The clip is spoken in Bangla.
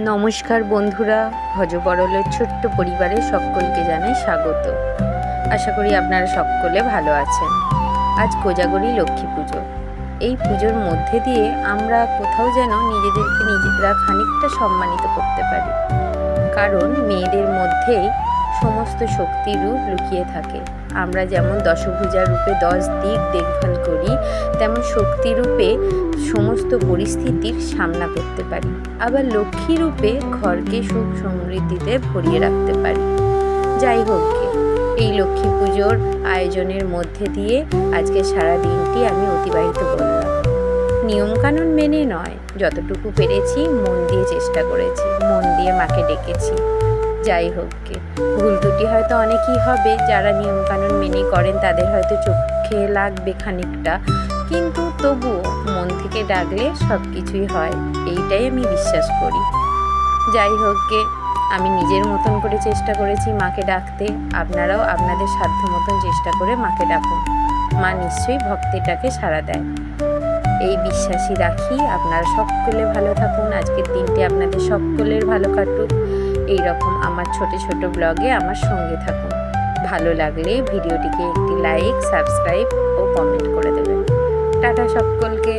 নমস্কার বন্ধুরা, ভজবরলের ছোট্ট পরিবারে সকলকে জানাই স্বাগত। আশা করি আপনারা সকলে ভালো আছেন। আজ কোজাগরী লক্ষ্মী পুজো। এই পুজোর মধ্যে দিয়ে আমরা কোথাও যেন নিজেদেরকে নিজেরা খানিকটা সম্মানিত করতে পারি, কারণ মেয়েদের মধ্যেই সমস্ত শক্তির রূপ লুকিয়ে থাকে। আমরা যেমন দশভুজা রূপে 10 দিক দেখভাল করি, তেমন শক্তি রূপে সমস্ত পরিস্থিতির সামনা করতে পারি। আবার লক্ষ্মী রূপে ঘরকে সুখ সমৃদ্ধিতে ভরিয়ে রাখতে পারি। যাই হোক, এই লক্ষ্মী পুজোর আয়োজনের মধ্যে দিয়ে আজকে সারা দিনটি আমি অতিবাহিত করলাম। নিয়মকানুন মেনে নয়, যতটুকু পেরেছি মন দিয়ে চেষ্টা করেছি, মন দিয়ে মাকে ডেকেছি। যাই হোক, ভুল ত্রুটি হয়তো অনেকই হবে, যারা নিয়মকানুন মেনে করেন তাদের হয়তো চোখে লাগবে খানিকটা, কিন্তু তবুও মন থেকে ডাকলে সব কিছুই হয়, এইটাই আমি বিশ্বাস করি। যাই হোক, আমি নিজের মতন করে চেষ্টা করেছি মাকে ডাকতে। আপনারাও আপনাদের সাধ্য মতন চেষ্টা করে মাকে ডাকুন, মা নিশ্চয়ই ভক্তটাকে সাড়া দেয়, এই বিশ্বাসই রাখি। আপনারা সকলে ভালো থাকুন, আজকের দিনটি আপনাদের সকলের ভালো কাটুক। এই রকম আমার ছোট ছোট ব্লগে আমার সঙ্গে থাকুন। ভালো লাগলে ভিডিওটিকে একটি লাইক, সাবস্ক্রাইব ও কমেন্ট করে দেবেন। টাটা সকলকে।